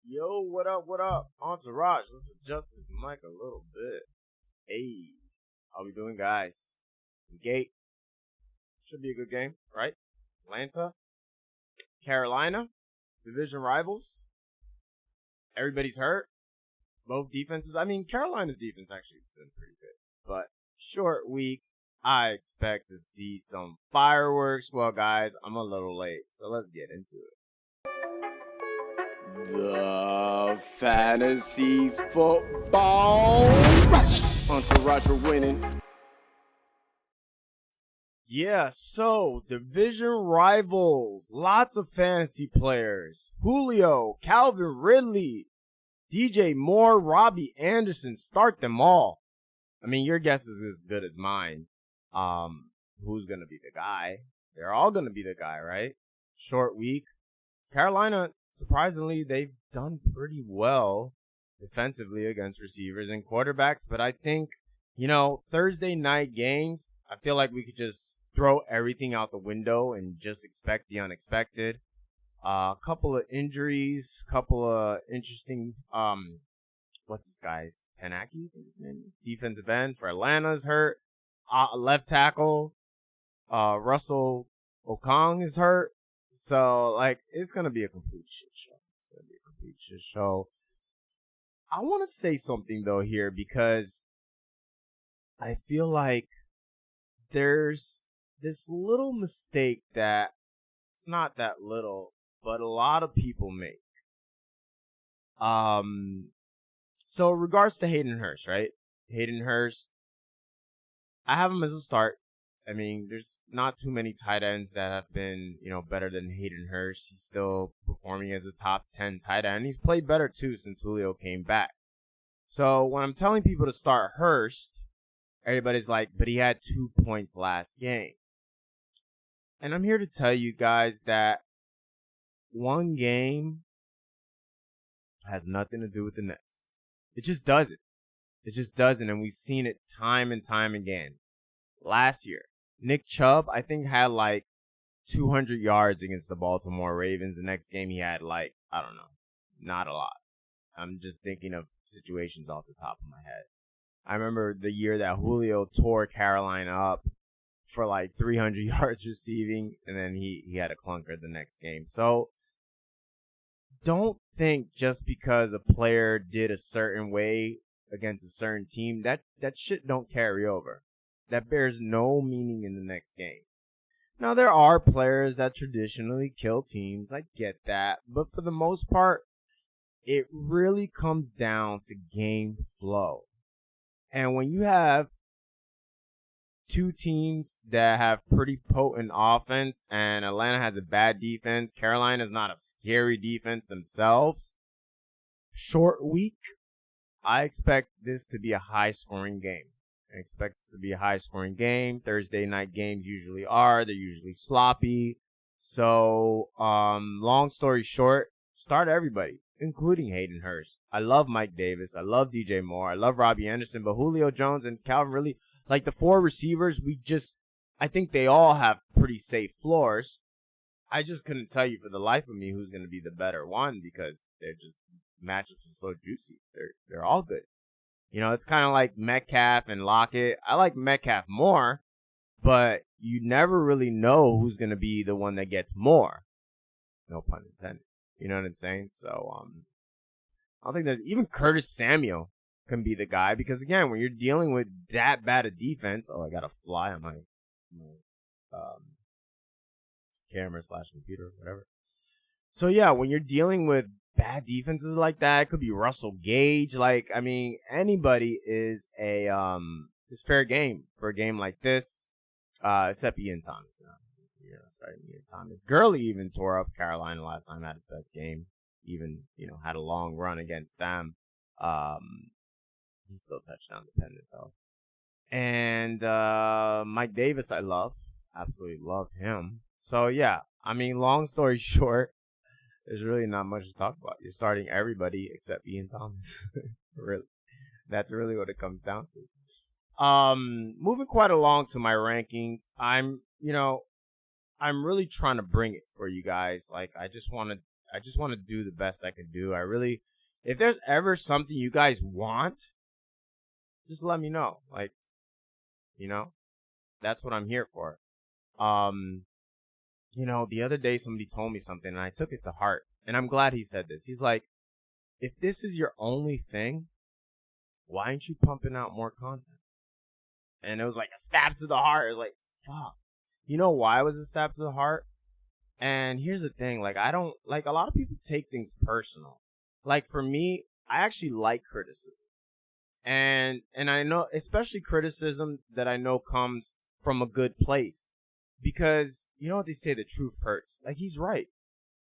Yo, what up, what up? Entourage, let's adjust this mic a little bit. Hey, how we doing, guys? Gate. Should be a good game, right? Atlanta, Carolina, division rivals. Everybody's hurt. Both defenses. I mean, Carolina's defense actually has been pretty good. But short week, I expect to see some fireworks. Well, guys, I'm a little late, so let's get into it. The fantasy football Entourage for winning. Yeah, so division rivals, lots of fantasy players. Julio, Calvin Ridley, DJ Moore, Robbie Anderson, start them all. I mean, your guess is as good as mine. Who's going to be the guy? They're all going to be the guy, right? Short week. Carolina, surprisingly, they've done pretty well defensively against receivers and quarterbacks, but I think, Thursday night games, I feel like we could just throw everything out the window and just expect the unexpected. A couple of injuries, couple of interesting, what's this guy's? Tanaki, I think his name is. Defensive end for Atlanta's hurt. Left tackle, Russell Okong is hurt. So, it's going to be a complete shit show. I want to say something, though, here, because I feel like there's this little mistake that it's not that little, but a lot of people make. So, regards to Hayden Hurst, right? Hayden Hurst, I have him as a start. I mean, there's not too many tight ends that have been, better than Hayden Hurst. He's still performing as a top 10 tight end. He's played better, too, since Julio came back. So when I'm telling people to start Hurst, everybody's like, but he had 2 points last game. And I'm here to tell you guys that one game has nothing to do with the next. It just doesn't. It just doesn't, and we've seen it time and time again. Last year, Nick Chubb, I think, had 200 yards against the Baltimore Ravens. The next game he had I don't know, not a lot. I'm just thinking of situations off the top of my head. I remember the year that Julio tore Carolina up for 300 yards receiving, and then he had a clunker the next game. So don't think just because a player did a certain way against a certain team, that shit don't carry over. That bears no meaning in the next game. Now, there are players that traditionally kill teams. I get that. But for the most part, it really comes down to game flow. And when you have two teams that have pretty potent offense and Atlanta has a bad defense, Carolina's not a scary defense themselves, short week, I expect this to be a high-scoring game. I expect this to be a high-scoring game. Thursday night games usually are. They're usually sloppy. So, long story short, start everybody, including Hayden Hurst. I love Mike Davis. I love DJ Moore. I love Robbie Anderson. But Julio Jones and Calvin Ridley, the four receivers, I think they all have pretty safe floors. I just couldn't tell you for the life of me who's going to be the better one because matchups are so juicy. They're all good. It's kind of like Metcalf and Lockett. I like Metcalf more, but you never really know who's going to be the one that gets more. No pun intended. You know what I'm saying? So, I don't think there's even Curtis Samuel can be the guy because, again, when you're dealing with that bad a defense, I got a fly on my camera / computer, whatever. So, yeah, when you're dealing with bad defenses like that, it could be Russell Gage. Anybody is is fair game for a game like this, except Ian Thomas. Starting Ian Thomas. Gurley even tore up Carolina last time, had his best game. Even, had a long run against them. He's still touchdown dependent, though. And Mike Davis, I love. Absolutely love him. So, yeah, long story short, there's really not much to talk about. You're starting everybody except Ian Thomas. Really. That's really what it comes down to. Moving quite along to my rankings. I'm really trying to bring it for you guys. I just want to I just want to do the best I can do. If there's ever something you guys want, just let me know. Like, that's what I'm here for. The other day somebody told me something and I took it to heart. And I'm glad he said this. He's like, if this is your only thing, why aren't you pumping out more content? And it was like a stab to the heart. It was like, fuck. You know why it was a stab to the heart? And here's the thing. Like, I don't, like, a lot of people take things personal. Like, for me, I actually like criticism. And I know, especially criticism that I know comes from a good place. Because, you know what they say, the truth hurts. Like, he's right.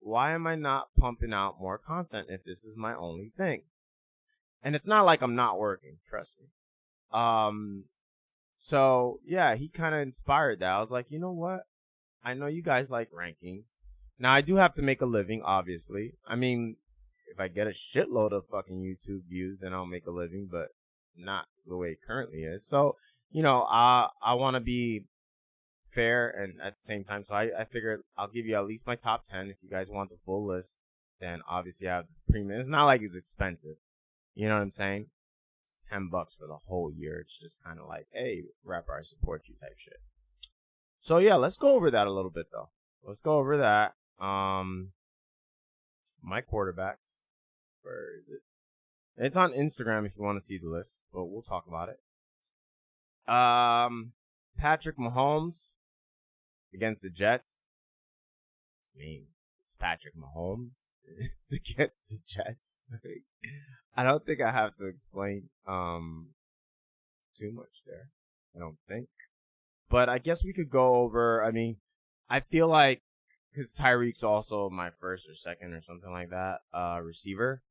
Why am I not pumping out more content if this is my only thing? And it's not like I'm not working, trust me. So, yeah, he kind of inspired that. I was like, you know what? I know you guys like rankings. Now, I do have to make a living, obviously. I mean, if I get a shitload of fucking YouTube views, then I'll make a living, but not the way it currently is. So, I want to be fair and at the same time. So I figured I'll give you at least my top 10. If you guys want the full list, then obviously I have the premium. It's not like it's expensive. You know what I'm saying? It's $10 for the whole year. It's just kind of like, hey, rapper, I support you type shit. So yeah, let's go over that a little bit though. Let's go over that. My quarterbacks. Where is it? It's on Instagram if you want to see the list, but we'll talk about it. Patrick Mahomes against the Jets. I mean, it's Patrick Mahomes. It's against the Jets. I don't think I have to explain too much there. I don't think. But I guess we could go over, I mean, I feel like, because Tyreek's also my first or second or something like that, receiver,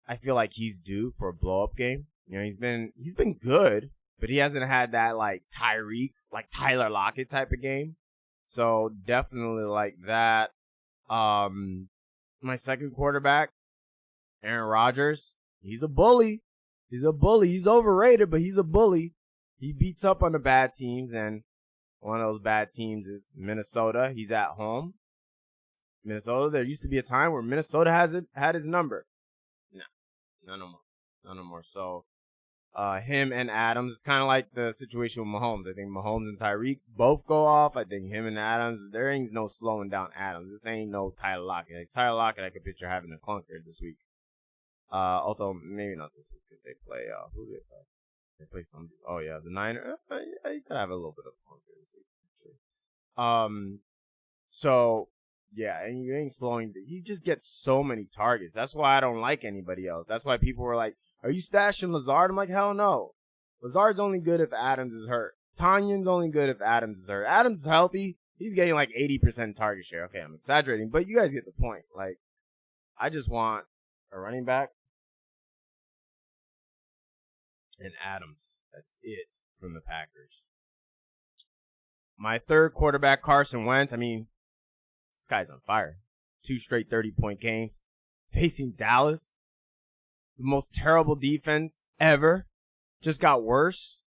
I feel like he's due for a blow-up game. He's been good, but he hasn't had that, like, Tyreek, like Tyler Lockett type of game. So, definitely like that. My second quarterback, Aaron Rodgers, he's a bully. He's overrated, but he's a bully. He beats up on the bad teams, and one of those bad teams is Minnesota. He's at home. Minnesota, there used to be a time where Minnesota had his number. No more. So, him and Adams, it's kind of like the situation with Mahomes. I think Mahomes and Tyreek both go off. I think him and Adams, there ain't no slowing down Adams. This ain't no Tyler Lockett. Like, Tyler Lockett, I could picture having a clunker this week. Although maybe not this week because they play, who do they play? They play some, oh yeah, the Niners. You could have a little bit of clunker this week, actually. So, yeah, and you ain't slowing. He just gets so many targets. That's why I don't like anybody else. That's why people were like, are you stashing Lazard? I'm like, hell no. Lazard's only good if Adams is hurt. Tanyan's only good if Adams is hurt. Adams is healthy. He's getting like 80% target share. Okay, I'm exaggerating, but you guys get the point. Like, I just want a running back and Adams. That's it from the Packers. My third quarterback, Carson Wentz. I mean, this guy's on fire. 2 straight 30-point games. Facing Dallas. The most terrible defense ever. Just got worse.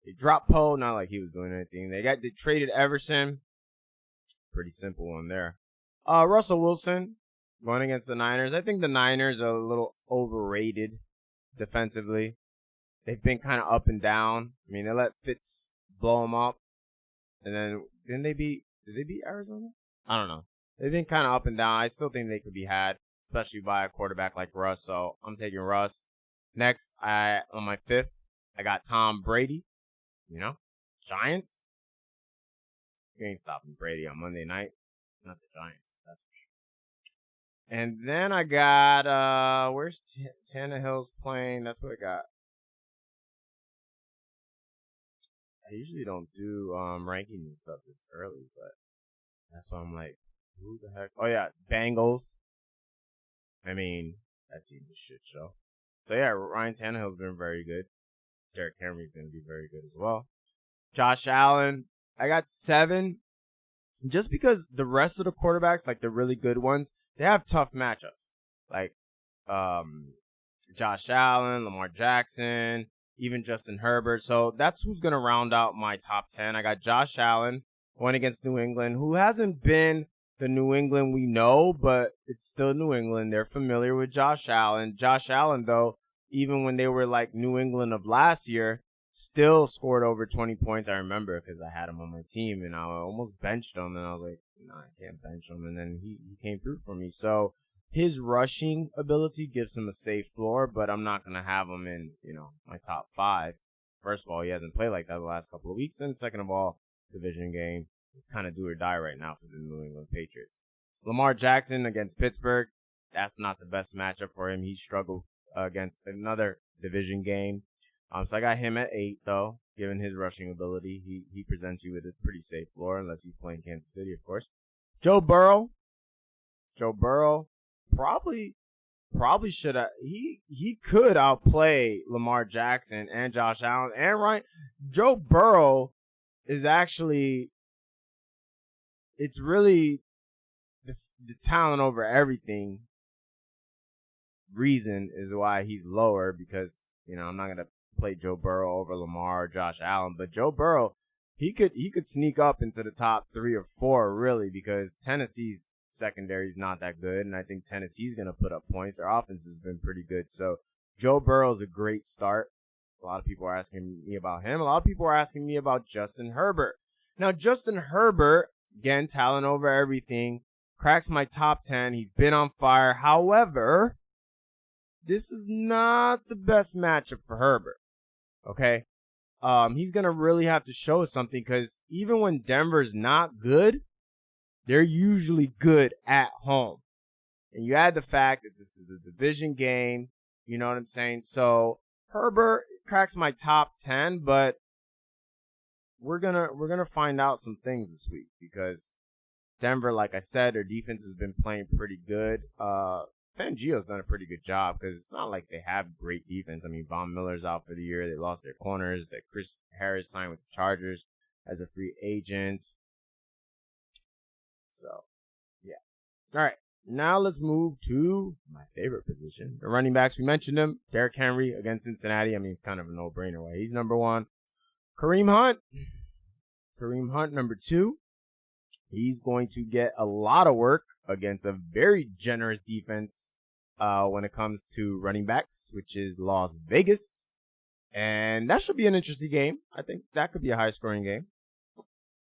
They dropped Poe. Not like he was doing anything. They traded Everson. Pretty simple one there. Russell Wilson going against the Niners. I think the Niners are a little overrated defensively. They've been kind of up and down. I mean, they let Fitz blow them up. And then, did they beat Arizona? I don't know. They've been kind of up and down. I still think they could be had, especially by a quarterback like Russ. So I'm taking Russ. Next, on my fifth, I got Tom Brady. Giants. You ain't stopping Brady on Monday night. Not the Giants, that's for sure. And then I got, where's Tannehill's playing? That's what I got. I usually don't do rankings and stuff this early, but that's why I'm like, who the heck? Oh, yeah, Bengals. I mean, that team's a shit show. So, yeah, Ryan Tannehill's been very good. Derrick Henry's going to be very good as well. Josh Allen, I got 7. Just because the rest of the quarterbacks, like the really good ones, they have tough matchups. Like Josh Allen, Lamar Jackson, even Justin Herbert. So that's who's going to round out my top 10. I got Josh Allen going against New England, who hasn't been the New England we know, but it's still New England. They're familiar with Josh Allen. Josh Allen, though, even when they were like New England of last year, still scored over 20 points. I remember because I had him on my team, and I almost benched him, and I was like, no, I can't bench him. And then he came through for me. So his rushing ability gives him a safe floor, but I'm not going to have him in, my top 5. First of all, he hasn't played like that the last couple of weeks. And second of all, division game. It's kind of do or die right now for the New England Patriots. Lamar Jackson against Pittsburgh. That's not the best matchup for him. He struggled against another division game. So I got him at 8, though, given his rushing ability. He presents you with a pretty safe floor, unless he's playing Kansas City, of course. Joe Burrow probably should have. He could outplay Lamar Jackson and Josh Allen and Ryan. Joe Burrow is actually, it's really the talent over everything reason is why he's lower, because I'm not gonna play Joe Burrow over Lamar or Josh Allen, but Joe Burrow, he could sneak up into the top 3 or 4 really, because Tennessee's secondary is not that good, and I think Tennessee's gonna put up points. Their offense has been pretty good, so Joe Burrow's a great start. A lot of people are asking me about him. A lot of people are asking me about Justin Herbert. Now, Justin Herbert, again, talent over everything, cracks my top 10. He's been on fire. However, this is not the best matchup for Herbert. Okay? He's going to really have to show us something, because even when Denver's not good, they're usually good at home. And you add the fact that this is a division game, you know what I'm saying? So Herbert cracks my top 10, but we're gonna find out some things this week, because Denver, like I said, their defense has been playing pretty good. Fangio's done a pretty good job, because it's not like they have great defense. I mean, Von Miller's out for the year. They lost their corners. That Chris Harris signed with the Chargers as a free agent. So, yeah. All right. Now let's move to my favorite position. The running backs, we mentioned them. Derrick Henry against Cincinnati. I mean, it's kind of a no-brainer, right? He's number 1. Kareem Hunt, number 2. He's going to get a lot of work against a very generous defense when it comes to running backs, which is Las Vegas. And that should be an interesting game. I think that could be a high-scoring game.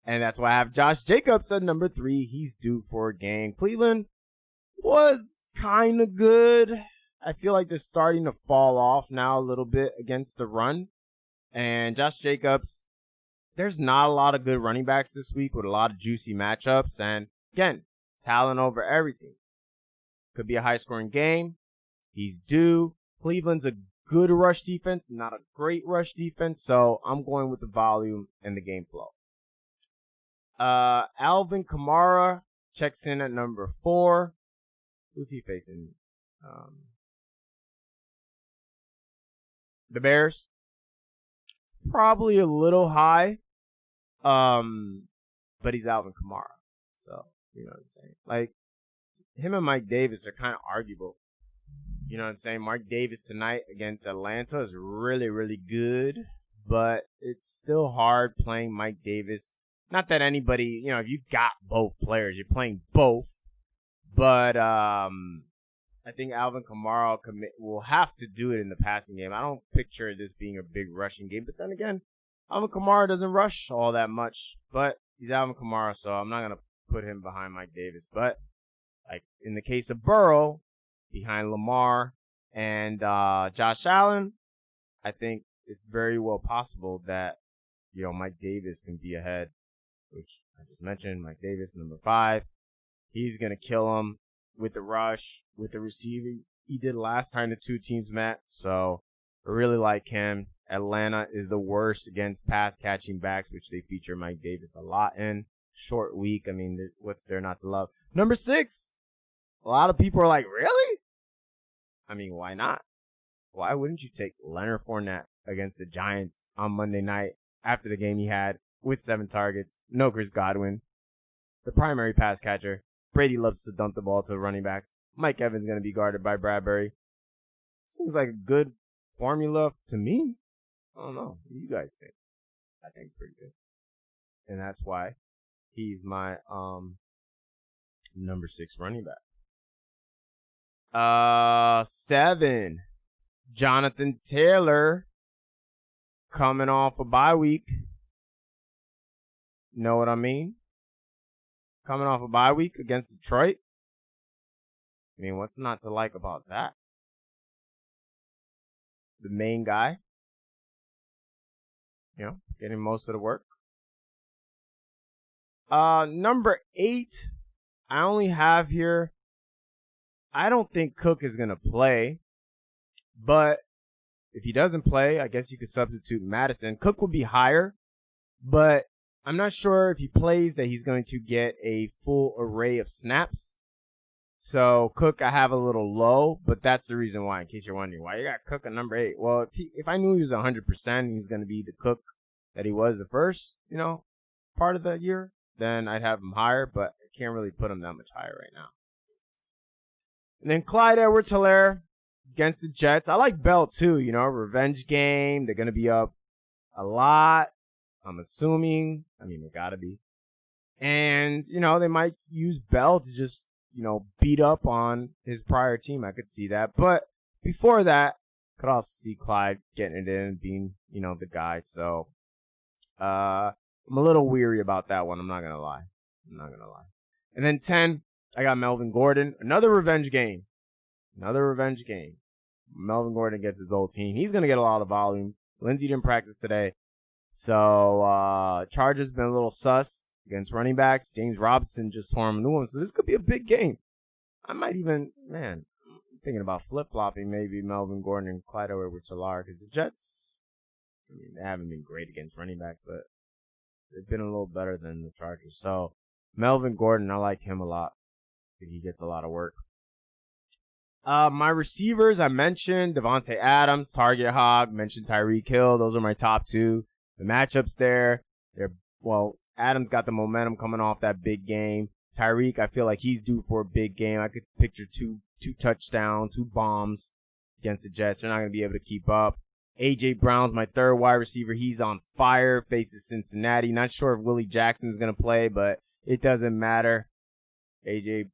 And that's why I have Josh Jacobs at number 3. He's due for a game. Cleveland was kind of good. I feel like they're starting to fall off now a little bit against the run. And Josh Jacobs, there's not a lot of good running backs this week with a lot of juicy matchups. And again, talent over everything. Could be a high-scoring game. He's due. Cleveland's a good rush defense, not a great rush defense. So I'm going with the volume and the game flow. Alvin Kamara checks in at number 4. Who's he facing? The Bears. It's probably a little high. But he's Alvin Kamara. So, you know what I'm saying? Like, him and Mike Davis are kind of arguable. You know what I'm saying? Mark Davis tonight against Atlanta is really, really good. But it's still hard playing Mike Davis. Not that anybody, if you've got both players, you're playing both. But I think Alvin Kamara will have to do it in the passing game. I don't picture this being a big rushing game. But then again, Alvin Kamara doesn't rush all that much. But he's Alvin Kamara, so I'm not going to put him behind Mike Davis. But like in the case of Burrow, behind Lamar and Josh Allen, I think it's very well possible that, Mike Davis can be ahead, which I just mentioned. Mike Davis, number 5. He's going to kill him with the rush, with the receiving. He did last time the 2 teams met, so I really like him. Atlanta is the worst against pass-catching backs, which they feature Mike Davis a lot in. Short week. I mean, what's there not to love? Number 6. A lot of people are like, really? I mean, why not? Why wouldn't you take Leonard Fournette against the Giants on Monday night after the game he had with 7 targets? No Chris Godwin, the primary pass catcher. Brady loves to dump the ball to the running backs. Mike Evans is going to be guarded by Bradbury. Seems like a good formula to me. I don't know. What do you guys think? I think it's pretty good. And that's why he's my number 6 running back. 7, Jonathan Taylor, coming off a bye week. Know what I mean? Coming off a bye week against Detroit. I mean, what's not to like about that? The main guy, getting most of the work. Number 8, I only have here, I don't think Cook is going to play, but if he doesn't play, I guess you could substitute Madison. Cook will be higher, but I'm not sure if he plays that he's going to get a full array of snaps. So Cook, I have a little low, but that's the reason why, in case you're wondering why you got Cook at number 8. Well, if I knew he was 100%, he's going to be the Cook that he was the first, part of the year, then I'd have him higher, but I can't really put him that much higher right now. And then Clyde Edwards-Hilaire against the Jets. I like Bell too, revenge game. They're going to be up a lot, I'm assuming. I mean, they got to be. And, they might use Bell to just, beat up on his prior team. I could see that. But before that, could also see Clyde getting it in and being, the guy. So, I'm a little weary about that one. I'm not going to lie. And then 10, I got Melvin Gordon. Another revenge game. Melvin Gordon gets his old team. He's going to get a lot of volume. Lindsey didn't practice today. So, Chargers been a little sus against running backs. James Robinson just tore him a new one. So, this could be a big game. I might even, I'm thinking about flip-flopping maybe Melvin Gordon and Clyde Edwards-Hilaire, because the Jets, they haven't been great against running backs, but they've been a little better than the Chargers. So, Melvin Gordon, I like him a lot. I think he gets a lot of work. My receivers, I mentioned Devontae Adams, Target Hog, mentioned Tyreek Hill. Those are my top 2. The matchups there, Adams got the momentum coming off that big game. Tyreek, I feel like he's due for a big game. I could picture two touchdowns, 2 bombs against the Jets. They're not going to be able to keep up. A.J. Brown's my 3rd wide receiver. He's on fire, faces Cincinnati. Not sure if Willie Jackson's going to play, but it doesn't matter. A.J.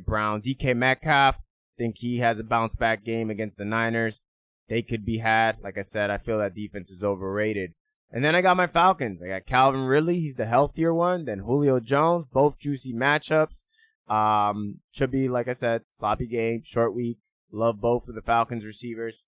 Brown. DK Metcalf, think he has a bounce-back game against the Niners. They could be had. Like I said, I feel that defense is overrated. And then I got my Falcons. I got Calvin Ridley. He's the healthier one. Then Julio Jones. Both juicy matchups. Should be, like I said, sloppy game, short week. Love both of the Falcons receivers.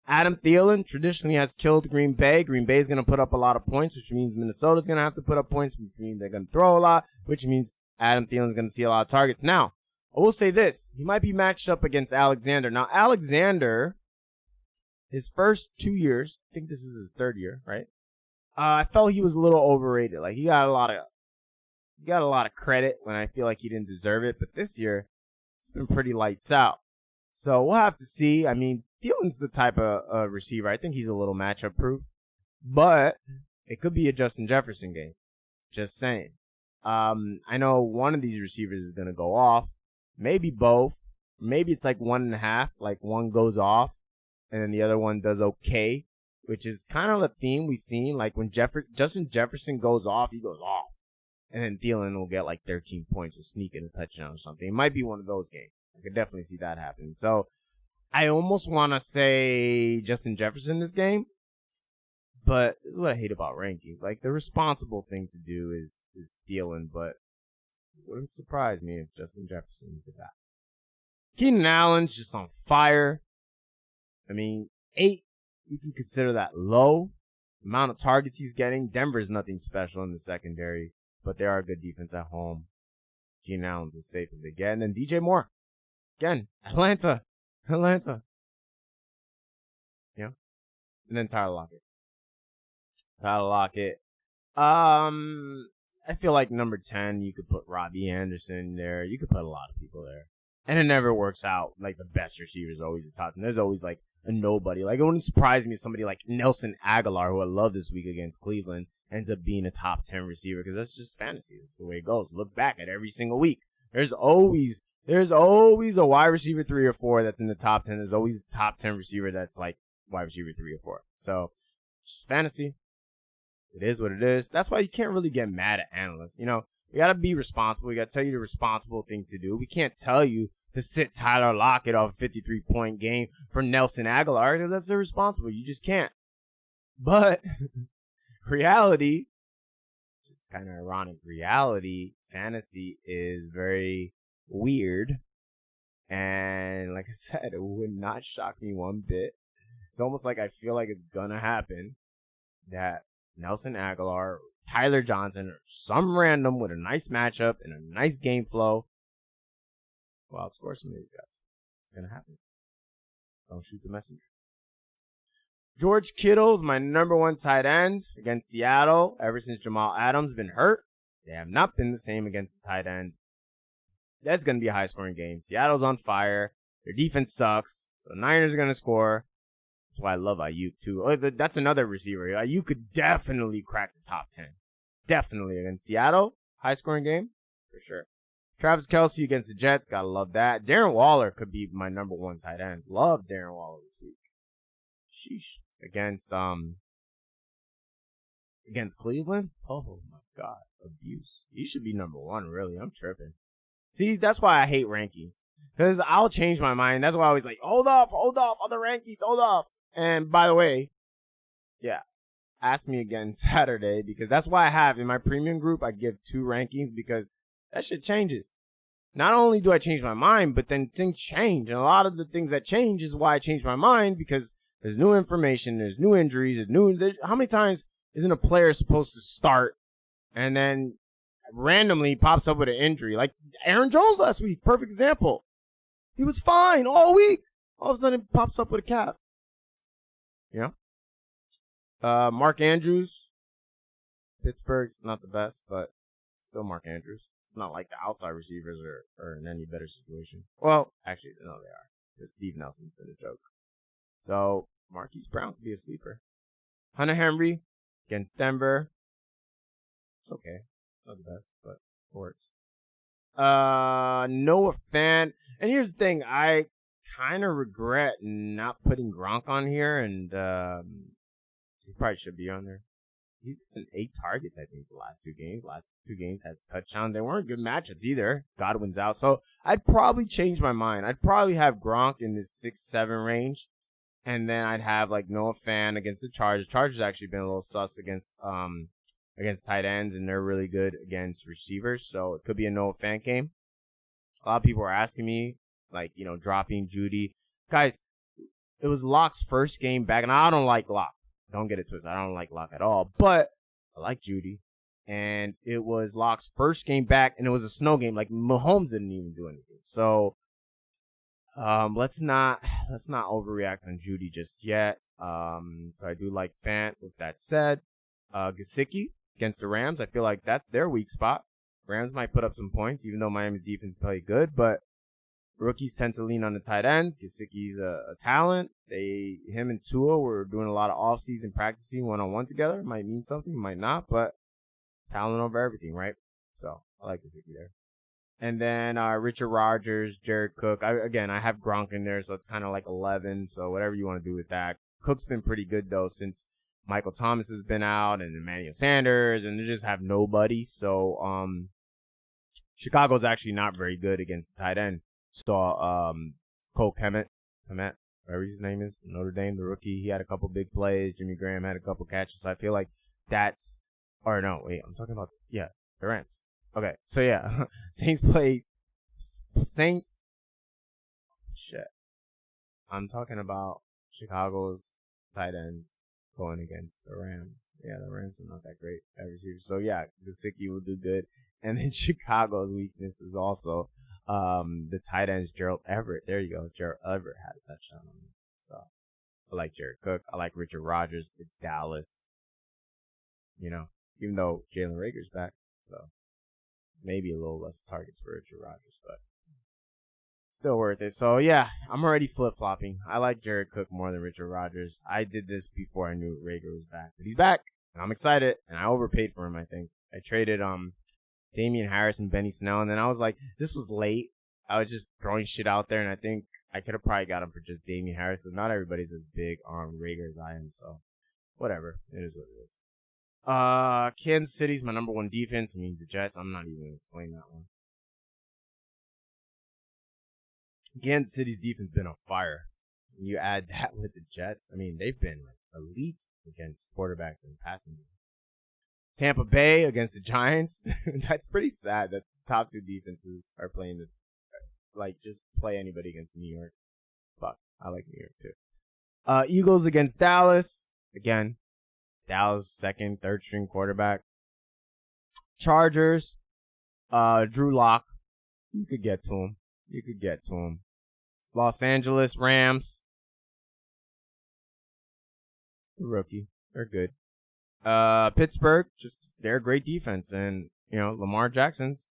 Adam Thielen traditionally has killed Green Bay. Green Bay is going to put up a lot of points, which means Minnesota's going to have to put up points, which means they're going to throw a lot, which means Adam Thielen's going to see a lot of targets. Now, I will say this. He might be matched up against Alexander. Now, Alexander, his first 2 years, I think this is his 3rd year, right? I felt he was a little overrated. Like, he got a lot of credit when I feel like he didn't deserve it. But this year, it's been pretty lights out. So we'll have to see. I mean, Thielen's the type of receiver. I think he's a little matchup proof. But it could be a Justin Jefferson game. Just saying. I know one of these receivers is going to go off. Maybe both. Maybe it's like 1.5. Like, one goes off, and then the other one does okay, which is kind of a theme we've seen. Like, when Justin Jefferson goes off, he goes off. And then Thielen will get like 13 points or sneak in a touchdown or something. It might be one of those games. I could definitely see that happening. So, I almost want to say Justin Jefferson this game. But this is what I hate about rankings. Like, the responsible thing to do is Thielen, but it wouldn't surprise me if Justin Jefferson did that. Keenan Allen's just on fire. I mean, 8, you can consider that low. The amount of targets he's getting. Denver's nothing special in the secondary, but they are a good defense at home. Keenan Allen's as safe as they get. And then DJ Moore. Again, Atlanta. Yeah. And then Tyler Lockett. I feel like number 10, you could put Robbie Anderson there. You could put a lot of people there. And it never works out. Like, the best receiver is always the top. And there's always, like, a nobody. Like, it wouldn't surprise me if somebody like Nelson Aguilar, who I love this week against Cleveland, ends up being a top 10 receiver, because that's just fantasy. That's the way it goes. Look back at every single week. There's always a wide receiver 3 or 4 that's in the top 10. There's always a top 10 receiver that's like wide receiver 3 or 4. So, it's just fantasy. It is what it is. That's why you can't really get mad at analysts. We got to be responsible. We got to tell you the responsible thing to do. We can't tell you to sit Tyler Lockett off a 53-point game for Nelson Aguilar because that's irresponsible. You just can't. But reality, just kind of ironic, reality, fantasy is very weird. And like I said, it would not shock me one bit. It's almost like I feel like it's going to happen that Nelson Aguilar, Tyler Johnson, or some random with a nice matchup and a nice game flow will outscore some of these guys. It's going to happen. Don't shoot the messenger. George Kittle's my number one tight end against Seattle. Ever since Jamal Adams been hurt, they have not been the same against the tight end. That's going to be a high-scoring game. Seattle's on fire. Their defense sucks. So Niners are going to score. That's why I love Ayuk, too. Oh, that's another receiver. Ayuk could definitely crack the top 10. Definitely against Seattle. High-scoring game. For sure. Travis Kelce against the Jets. Got to love that. Darren Waller could be my number one tight end. Love Darren Waller this week. Sheesh. Against Cleveland? Oh, my God. Abuse. He should be number one, really. I'm tripping. See, that's why I hate rankings. Because I'll change my mind. That's why I always like, hold off on the rankings, hold off. And by the way, yeah, ask me again Saturday. Because that's why I have, in my premium group, I give 2 rankings. Because that shit changes. Not only do I change my mind, but then things change. And a lot of the things that change is why I change my mind. Because there's new information, there's new injuries, how many times isn't a player supposed to start and then randomly pops up with an injury? Like Aaron Jones last week, perfect example. He was fine all week. All of a sudden, pops up with a calf. You know? Mark Andrews. Pittsburgh's not the best, but still Mark Andrews. It's not like the outside receivers are in any better situation. Well, actually, no, they are. Because Steve Nelson's been a joke. So, Marquise Brown could be a sleeper. Hunter Henry against Denver. It's okay. Not the best, but it works. Noah Fant. And here's the thing. I kind of regret not putting Gronk on here. And he probably should be on there. He's been 8 targets, I think, the last 2 games. Last 2 games has touchdown. They weren't good matchups either. Godwin's out. So, I'd probably change my mind. I'd probably have Gronk in this 6-7 range. And then I'd have like Noah Fant against the Chargers. Chargers actually been a little sus against tight ends, and they're really good against receivers. So it could be a Noah Fant game. A lot of people are asking me, like, dropping Judy. Guys, it was Locke's first game back, and I don't like Locke. Don't get it twisted. I don't like Locke at all, but I like Judy. And it was Locke's first game back, and it was a snow game. Like Mahomes didn't even do anything. So let's not overreact on Judy just yet. So I do like Fant. With that said, Gesicki against the Rams, I feel like that's their weak spot. Rams might put up some points, even though Miami's defense played good, but rookies tend to lean on the tight ends. Gesicki's a talent. Him and Tua were doing a lot of off-season practicing one-on-one together. Might mean something, might not, but talent over everything, right? So I like Gesicki there. And then Richard Rodgers, Jared Cook. I have Gronk in there, so it's kind of like 11. So whatever you want to do with that. Cook's been pretty good, though, since Michael Thomas has been out and Emmanuel Sanders, and they just have nobody. So Chicago's actually not very good against the tight end. So Cole Kmet, whatever his name is, Notre Dame, the rookie, he had a couple big plays. Jimmy Graham had a couple catches. So I feel like that's – or no, wait, I'm talking about – yeah, the Rams. Okay, so yeah, Saints. Shit. I'm talking about Chicago's tight ends going against the Rams. Yeah, the Rams are not that great at receivers. So yeah, Gesicki will do good. And then Chicago's weakness is also the tight ends, Gerald Everett. There you go. Gerald Everett had a touchdown on him. So I like Jared Cook. I like Richard Rodgers. It's Dallas. Even though Jalen Reagor's back. So maybe a little less targets for Richard Rodgers, but still worth it. So, yeah, I'm already flip-flopping. I like Jared Cook more than Richard Rodgers. I did this before I knew Reagor was back. But he's back, and I'm excited, and I overpaid for him, I think. I traded Damian Harris and Benny Snell, and then I was like, this was late. I was just throwing shit out there, and I think I could have probably got him for just Damian Harris, because not everybody's as big on Reagor as I am, so whatever. It is what it is. Kansas City's my number one defense. I mean, the Jets, I'm not even going to explain that one. Kansas City's defense been on fire. You add that with the Jets, I mean, they've been like elite against quarterbacks and passing. Tampa Bay against the Giants. That's pretty sad that the top two defenses are playing just play anybody against New York. Fuck, I like New York too. Eagles against Dallas. Again, Dallas second, third string quarterback. Chargers. Drew Lock. You could get to him. Los Angeles Rams. Rookie. They're good. Pittsburgh, they're a great defense. And, Lamar Jackson's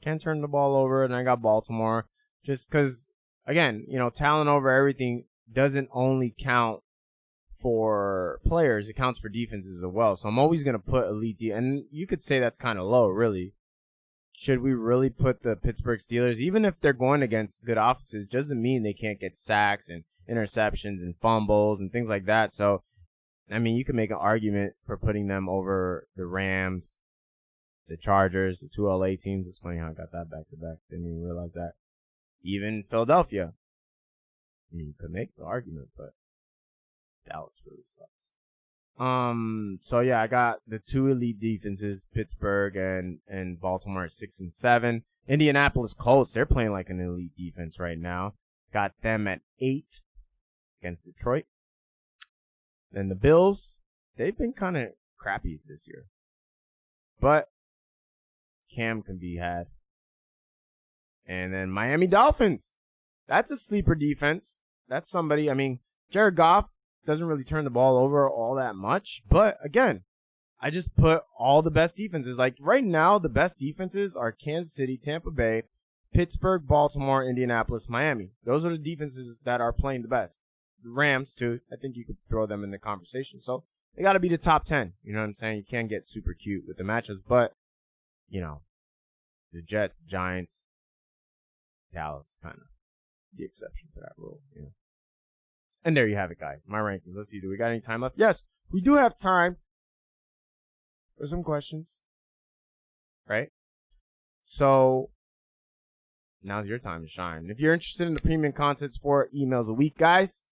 can't turn the ball over. And I got Baltimore. Just because, again, talent over everything doesn't only count for players. It counts for defenses as well. So I'm always going to put elite and you could say that's kind of low, really. Should we really put the Pittsburgh Steelers, even if they're going against good offenses, doesn't mean they can't get sacks and interceptions and fumbles and things like that. So, I mean, you can make an argument for putting them over the Rams, the Chargers, the two LA teams. It's funny how I got that back-to-back. Didn't even realize that. Even Philadelphia. I mean, you could make the argument, but Dallas really sucks. So yeah, I got the two elite defenses, Pittsburgh and Baltimore at 6 and 7. Indianapolis Colts, they're playing like an elite defense right now. Got them at 8 against Detroit. Then the Bills, they've been kind of crappy this year. But Cam can be had. And then Miami Dolphins. That's a sleeper defense. That's somebody, I mean, Jared Goff doesn't really turn the ball over all that much. But again, I just put all the best defenses. Like right now, the best defenses are Kansas City, Tampa Bay, Pittsburgh, Baltimore, Indianapolis, Miami. Those are the defenses that are playing the best. The Rams, too. I think you could throw them in the conversation. So they got to be the top 10. You know what I'm saying? You can't get super cute with the matchups. But, the Jets, Giants, Dallas, kind of the exception to that rule. And there you have it, guys. My rankings. Let's see. Do we got any time left? Yes, we do have time for some questions. Right? So, now's your time to shine. If you're interested in the premium contents for emails a week, guys,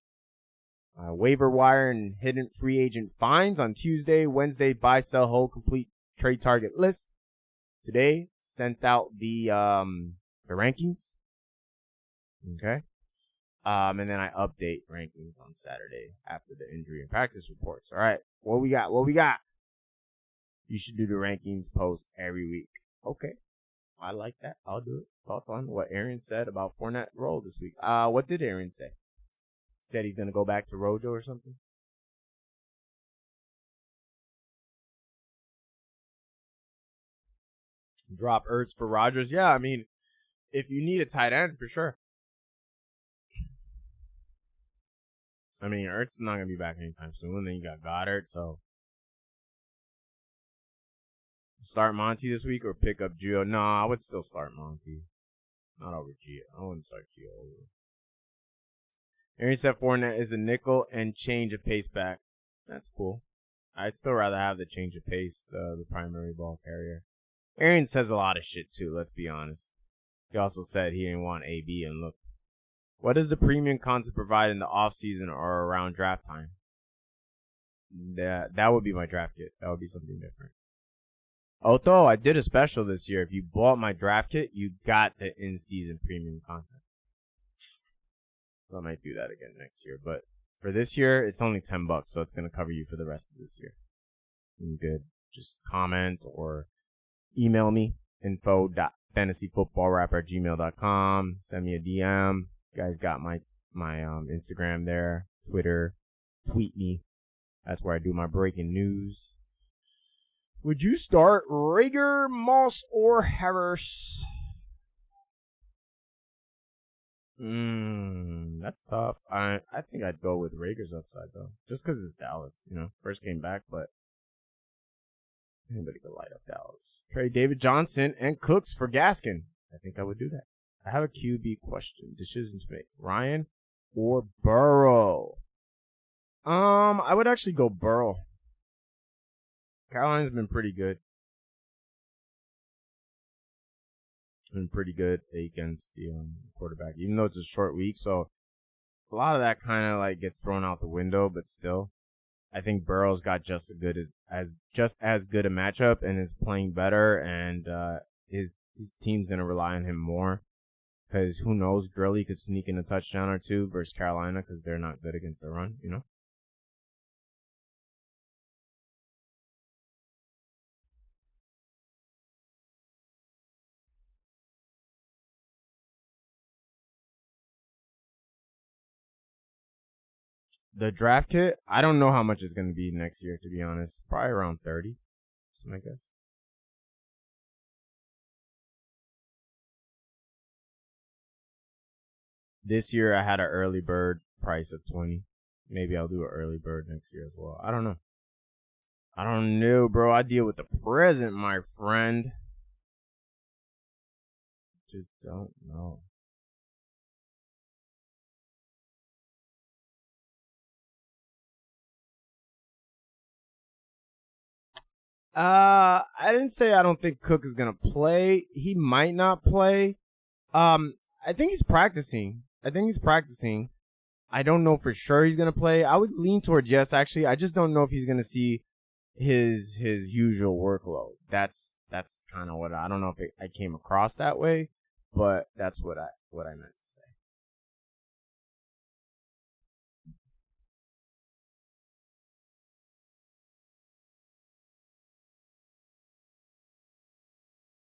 waiver wire and hidden free agent finds on Tuesday, Wednesday, buy, sell, hold, complete trade target list. Today, sent out the rankings. Okay. And then I update rankings on Saturday after the injury and practice reports. All right. What we got? You should do the rankings post every week. Okay. I like that. I'll do it. Thoughts on what Aaron said about Fournette role this week? What did Aaron say? Said he's going to go back to Rojo or something? Drop Ertz for Rodgers? Yeah, I mean, if you need a tight end, for sure. I mean, Ertz is not going to be back anytime soon. Then you got Goddard, so. Start Monty this week or pick up Gio? No, I would still start Monty. Not over Gio. I wouldn't start Gio over. Aaron said Fournette is a nickel and change of pace back. That's cool. I'd still rather have the change of pace, the primary ball carrier. Aaron says a lot of shit, too, let's be honest. He also said he didn't want AB, and look. What does the premium content provide in the offseason or around draft time? That would be my draft kit. That would be something different. Although I did a special this year. If you bought my draft kit, you got the in-season premium content. So I might do that again next year. But for this year, it's only $10, so it's going to cover you for the rest of this year. I'm good. Just comment or email me, info.fantasyfootballrapper@gmail.com. Send me a DM. You guys got my Instagram there, Twitter. Tweet me. That's where I do my breaking news. Would you start Rager, Moss, or Harris? That's tough. I think I'd go with Rager's upside, though. Just because it's Dallas, First game back, but anybody could light up Dallas. Trade David Johnson and Cooks for Gaskin. I think I would do that. I have a QB question. Decision to make. Ryan or Burrow? I would actually go Burrow. Carolina's been pretty good. Been pretty good against the quarterback, even though it's a short week. So a lot of that kind of like gets thrown out the window, but still, I think Burrow's got just as good a matchup and is playing better, and his team's gonna rely on him more because who knows, Gurley could sneak in a touchdown or two versus Carolina because they're not good against the run, you know. The draft kit, I don't know how much it's going to be next year, to be honest. Probably around 30, I guess. This year I had an early bird price of 20. Maybe I'll do an early bird next year as well. I don't know. I don't know, bro. I deal with the present, my friend. Just don't know. I didn't say I don't think Cook is gonna play. He might not play. I think he's practicing. I don't know for sure he's gonna play. I would lean towards yes, actually. I just don't know if he's gonna see his usual workload. That's kind of what I don't know if I came across that way, but that's what I meant to say.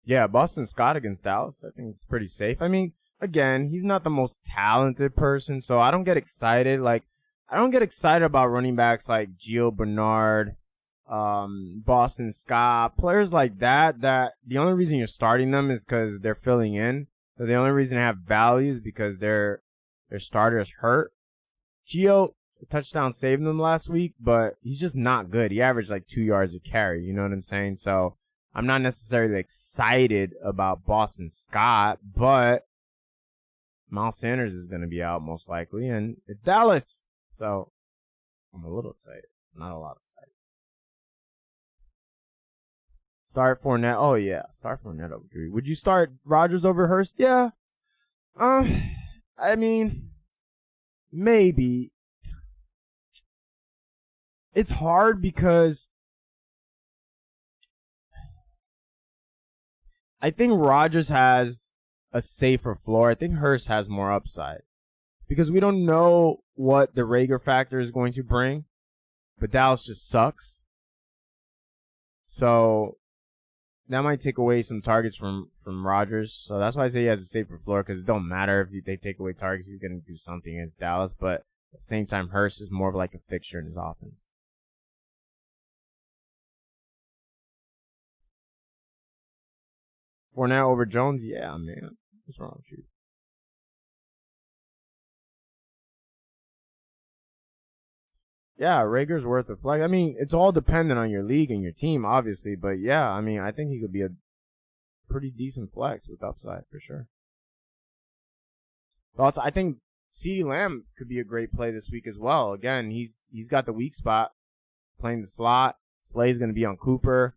Yeah, Boston Scott against Dallas, I think it's pretty safe. I mean, again, he's not the most talented person, so I don't get excited. Like, I don't get excited about running backs like Gio Bernard, Boston Scott, players like that. That the only reason you're starting them is because they're filling in. So the only reason they have value is because their starters hurt. Gio, a touchdown saved them last week, but he's just not good. He averaged like 2 yards a carry. You know what I'm saying? So I'm not necessarily excited about Boston Scott, but Miles Sanders is going to be out most likely, and it's Dallas. So I'm a little excited. Not a lot excited. Start Fournette. Oh, yeah. Start Fournette over Drew. Would you start Rodgers over Hurst? Yeah. I mean, maybe. It's hard because I think Rodgers has a safer floor. I think Hurst has more upside because we don't know what the Rager factor is going to bring, but Dallas just sucks. So that might take away some targets from Rodgers. So that's why I say he has a safer floor because it don't matter if they take away targets. He's going to do something against Dallas, but at the same time, Hurst is more of like a fixture in his offense. Fournette over Jones? Yeah, man. What's wrong with you? Yeah, Rager's worth a flag. I mean, it's all dependent on your league and your team, obviously. But yeah, I mean, I think he could be a pretty decent flex with upside for sure. But I think CeeDee Lamb could be a great play this week as well. Again, he's got the weak spot, playing the slot. Slay's going to be on Cooper.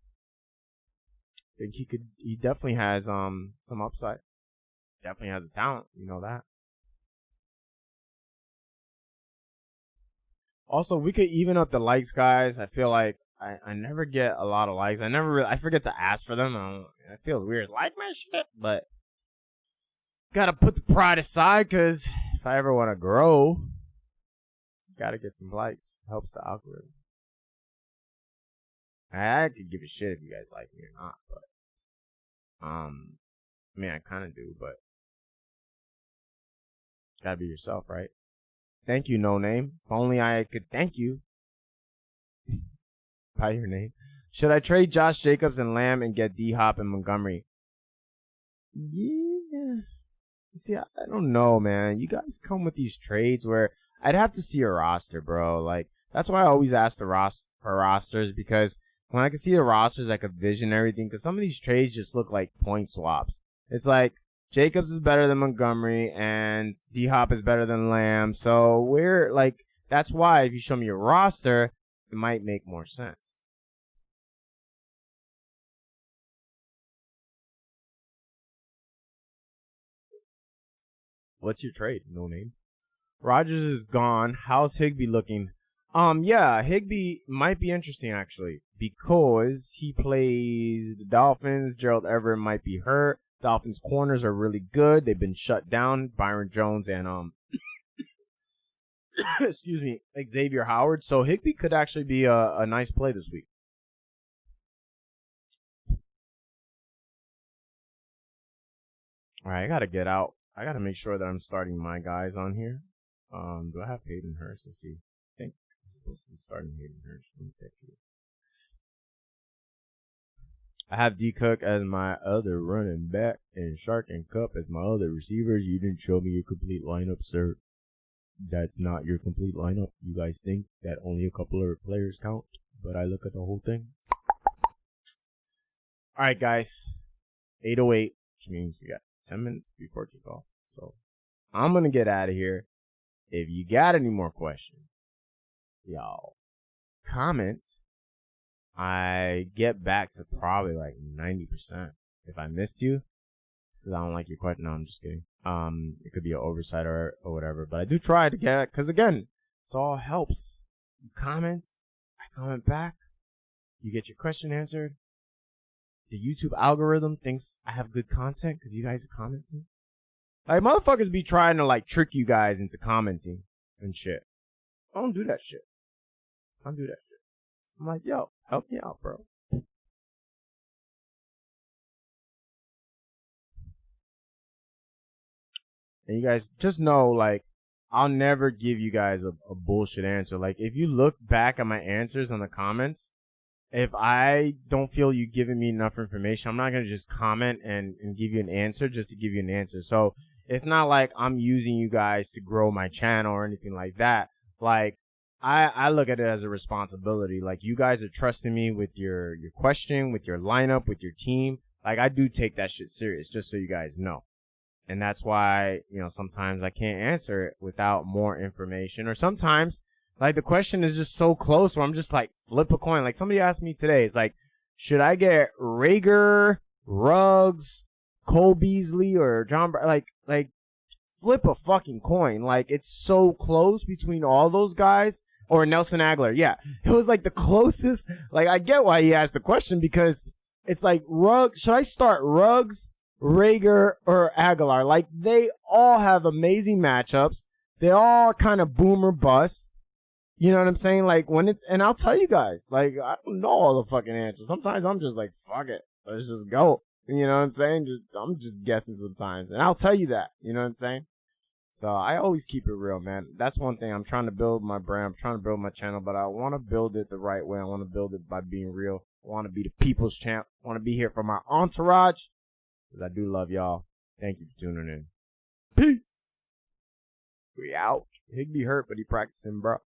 I think he definitely has some upside. Definitely has the talent, you know that. Also, if we could even up the likes, guys. I feel like I never get a lot of likes. I forget to ask for them. I feel weird. Like my shit, but gotta put the pride aside because if I ever want to grow, gotta get some likes. Helps the algorithm. I could give a shit if you guys like me or not, but I mean, I kind of do, but gotta be yourself, right? Thank you, No Name. If only I could thank you by your name. Should I trade Josh Jacobs and Lamb and get D-Hop and Montgomery? Yeah. See, I don't know, man. You guys come with these trades where I'd have to see a roster, bro. Like, that's why I always ask for rosters, because when I can see the rosters, I can vision everything, because some of these trades just look like point swaps. It's like, Jacobs is better than Montgomery, and D-Hop is better than Lamb. So we're like, that's why if you show me your roster, it might make more sense. What's your trade? No name. Rodgers is gone. How's Higbee looking? Yeah, Higbee might be interesting actually because he plays the Dolphins. Gerald Everett might be hurt. Dolphins corners are really good. They've been shut down. Byron Jones and excuse me, Xavier Howard. So Higbee could actually be a nice play this week. All right, I gotta get out. I gotta make sure that I'm starting my guys on here. Do I have Hayden Hurst? Let's see. I think I'm supposed to be starting Hayden Hurst. Let me check here. I have D Cook as my other running back and Shark and Cup as my other receivers. You didn't show me your complete lineup, sir. That's not your complete lineup. You guys think that only a couple of players count, but I look at the whole thing. All right, guys. 8:08, which means we got 10 minutes before kickoff. So I'm going to get out of here. If you got any more questions, y'all comment. I get back to probably like 90%. If I missed you, it's because I don't like your question. No, I'm just kidding. It could be an oversight or whatever, but I do try to get it because again, it all helps. You comment, I comment back. You get your question answered. The YouTube algorithm thinks I have good content because you guys are commenting. Like, motherfuckers be trying to, like, trick you guys into commenting and shit. I don't do that shit. I'm like, yo, help me out, bro. And you guys just know, like, I'll never give you guys a bullshit answer. Like, if you look back at my answers on the comments, if I don't feel you giving me enough information, I'm not going to just comment and give you an answer just to give you an answer. So it's not like I'm using you guys to grow my channel or anything like that. Like, I look at it as a responsibility. Like, you guys are trusting me with your question, with your lineup, with your team. Like, I do take that shit serious, just so you guys know. And that's why, you know, sometimes I can't answer it without more information. Or sometimes, like, the question is just so close where I'm just like, flip a coin. Like, somebody asked me today, it's like, should I get Rager, Ruggs, Cole Beasley, or John? Like, flip a fucking coin. Like, it's so close between all those guys. Or Nelson Aguilar. Yeah, it was like the closest. Like, I get why he asked the question because it's like, should I start Ruggs, Rager, or Aguilar? Like, they all have amazing matchups. They all kind of boom or bust. You know what I'm saying? Like, and I'll tell you guys, like, I don't know all the fucking answers. Sometimes I'm just like, fuck it. Let's just go. You know what I'm saying? I'm just guessing sometimes. And I'll tell you that. You know what I'm saying? So I always keep it real, man. That's one thing. I'm trying to build my brand. I'm trying to build my channel, but I want to build it the right way. I want to build it by being real. I want to be the people's champ. I want to be here for my entourage because I do love y'all. Thank you for tuning in. Peace. We out. Higbee hurt, but he practicing, bro.